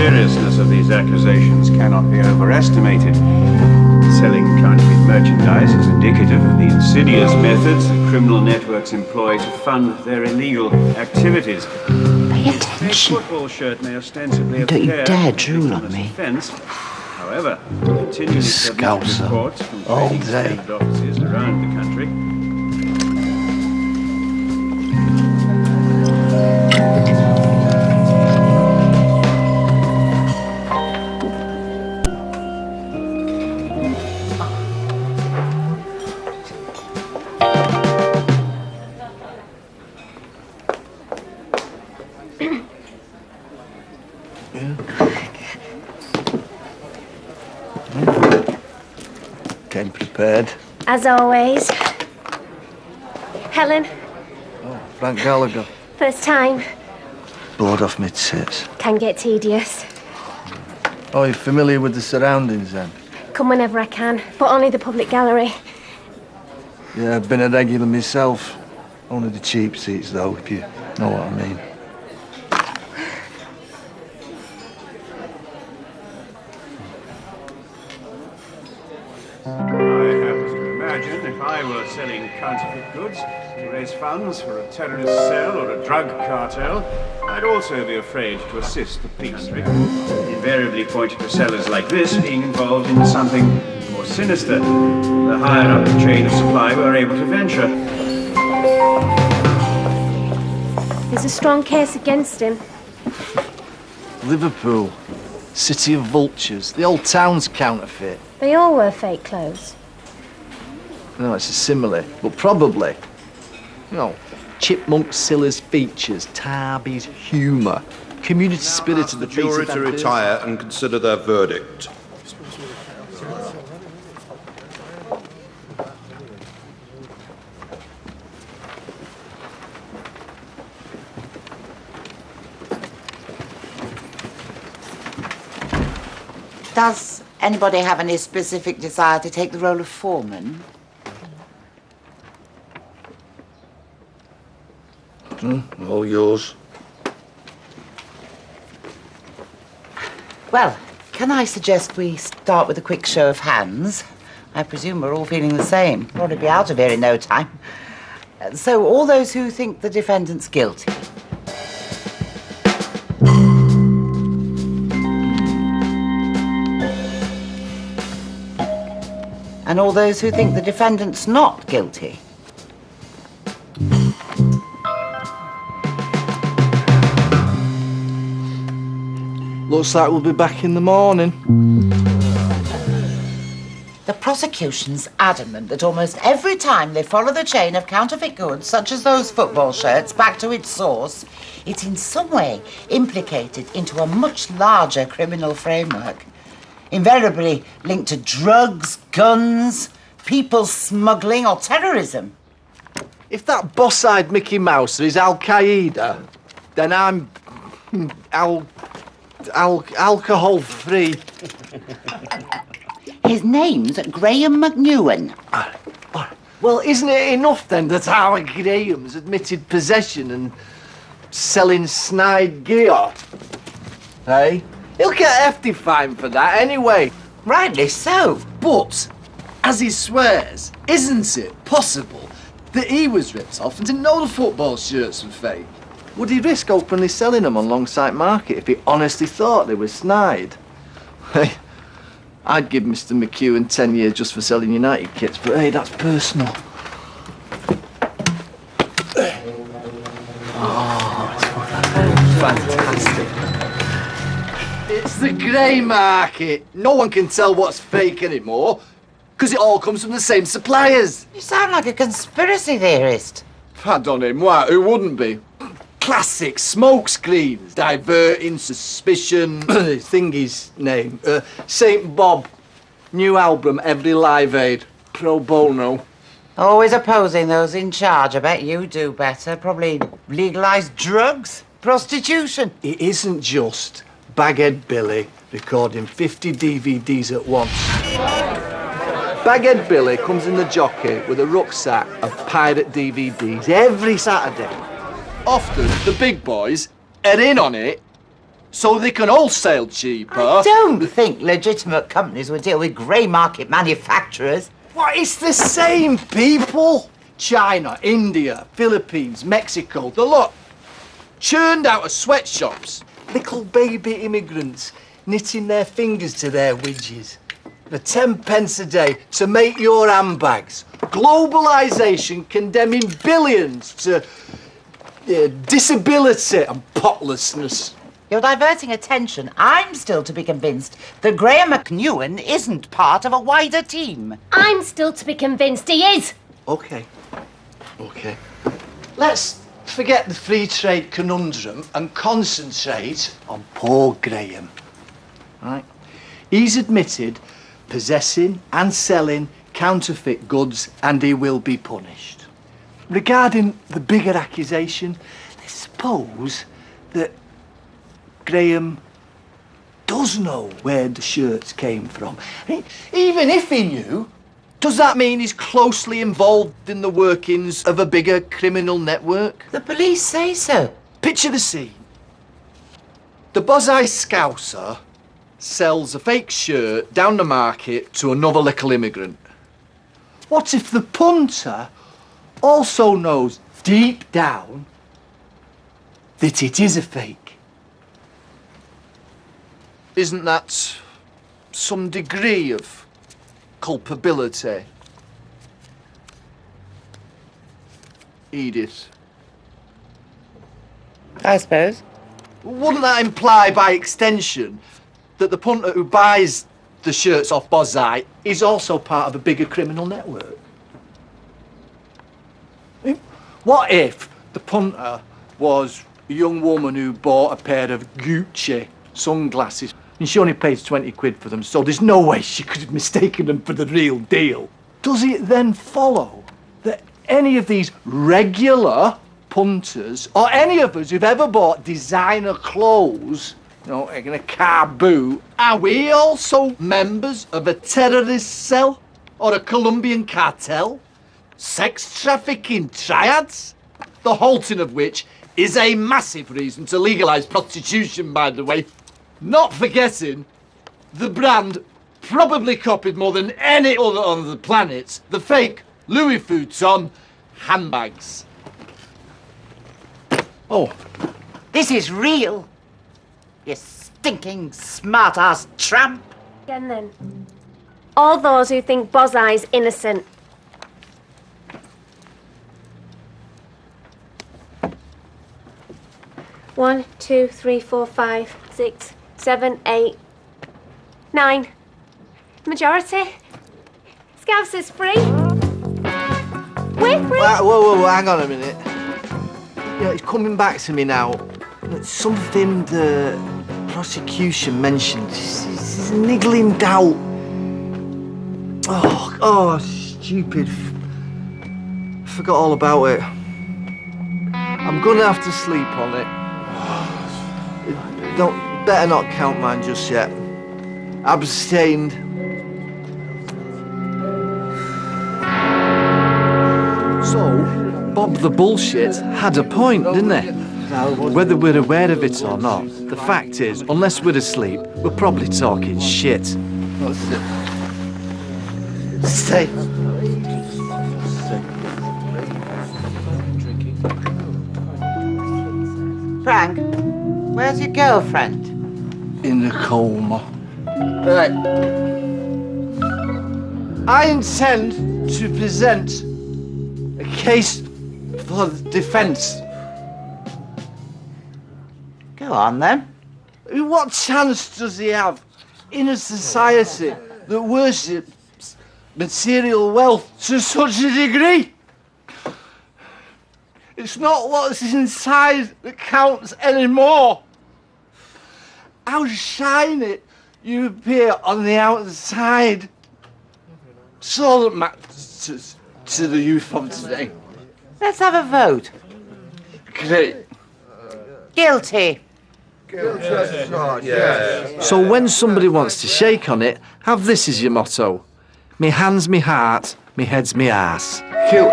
seriousness of these accusations cannot be overestimated. Selling counterfeit merchandise is indicative of the insidious methods that criminal networks employ to fund their illegal activities. Pay A attention. football shirt may ostensibly Don't you appear dare as a drool on victimless me. offence. However, continually submitted Scouser. reports from All trading day. field offices around the country. Came prepared. As always. Helen, Oh, Frank Gallagher. first time. Bored off my tits. Can get tedious. Oh, you're familiar with the surroundings then? Come whenever I can, but only the public gallery. Yeah, I've been a regular myself. Only the cheap seats though, if you know what I mean. I happen to imagine if I were selling counterfeit goods to raise funds for a terrorist cell or a drug cartel, I'd also be afraid to assist the police. Invariably pointed to sellers like this being involved in something more sinister, the higher up the chain of supply we're able to venture. There's a strong case against him. Liverpool, city of vultures. The old town's counterfeit. They all wear fake clothes. No, it's a simile, but probably. You know, Chipmunk Silla's features, Tarby's humour, community spirit of the jury piece to retire and consider their verdict. Does anybody have any specific desire to take the role of foreman? All yours. Well, can I suggest we start with a quick show of hands? I presume we're all feeling the same. Probably be out of here in no time. So, all those who think the defendant's guilty. And all those who think the defendant's not guilty. Looks like we'll be back in the morning. The prosecution's adamant that almost every time they follow the chain of counterfeit goods, such as those football shirts, back to its source, it's in some way implicated into a much larger criminal framework, invariably linked to drugs, guns, people smuggling or terrorism. If that boss-eyed Mickey Mouser is Al-Qaeda, then I'm alcohol-free. His name's Graham McNewen. Well, isn't it enough then that Howard Graham's admitted possession and selling snide gear? Hey? He'll get a hefty fine for that anyway. Rightly so. But, as he swears, isn't it possible that he was ripped off and didn't know the football shirts were fake? Would he risk openly selling them on Longside Market if he honestly thought they were snide? Hey, I'd give Mr. McEwen 10 years just for selling United kits, but hey, that's personal. Oh, it's fantastic. It's the grey market. No one can tell what's fake anymore, because it all comes from the same suppliers. You sound like a conspiracy theorist. Pardon him, what? Who wouldn't be? Classic smoke screens, diverting suspicion. Thingy's name. St. Bob. New album, every Live Aid. Pro bono. Always opposing those in charge. I bet you do better. Probably legalise drugs, prostitution. It isn't just Baghead Billy recording 50 DVDs at once. Baghead Billy comes in the jockey with a rucksack of pirate DVDs every Saturday. Often, the big boys are in on it so they can wholesale cheaper. I don't think legitimate companies would deal with grey market manufacturers. What, it's the same people? China, India, Philippines, Mexico, the lot. Churned out of sweatshops. Little baby immigrants knitting their fingers to their widgets. For 10 pence a day to make your handbags. Globalisation condemning billions to disability and potlessness. You're diverting attention. I'm still to be convinced that Graham McNewen isn't part of a wider team. I'm still to be convinced he is. OK. Let's forget the free trade conundrum and concentrate on poor Graham. Right? He's admitted possessing and selling counterfeit goods and he will be punished. Regarding the bigger accusation, let's suppose that Graham does know where the shirts came from. I mean, even if he knew, does that mean he's closely involved in the workings of a bigger criminal network? The police say so. Picture the scene. The Bozai Scouser sells a fake shirt down the market to another little immigrant. What if the punter also knows deep down that it is a fake? Isn't that some degree of culpability? Edith? I suppose. Wouldn't that imply, by extension, that the punter who buys the shirts off Bozai is also part of a bigger criminal network? What if the punter was a young woman who bought a pair of Gucci sunglasses and she only paid 20 quid for them, so there's no way she could have mistaken them for the real deal? Does it then follow that any of these regular punters, or any of us who've ever bought designer clothes, you know, like in a car boot, are we also members of a terrorist cell or a Colombian cartel? Sex trafficking triads? The halting of which is a massive reason to legalise prostitution, by the way. Not forgetting the brand probably copied more than any other on the planet, the fake Louis Vuitton handbags. Oh. This is real. You stinking smart-ass tramp. Again then. All those who think Bozai's innocent. One, 2, 3, 4, 5, 6, 7, 8, 9. Majority. Scousers free. We're free. Whoa, hang on a minute. You know, it's coming back to me now. It's something the prosecution mentioned. It's a niggling doubt. Oh, stupid. Forgot all about it. I'm gonna have to sleep on it. Better not count mine just yet. Abstained. So, Bob the Bullshit had a point, didn't he? Whether we're aware of it or not, the fact is, unless we're asleep, we're probably talking shit. Stay. Frank, where's your girlfriend? In a coma. Right. I intend to present a case for the defence. Go on, then. What chance does he have in a society that worships material wealth to such a degree? It's not what's inside that counts anymore. How shiny you appear on the outside. It's all that matters to the youth of today. Let's have a vote. Great. Guilty. So when somebody wants to shake on it, have this as your motto. Me hands, me heart, me head's me arse. Hey.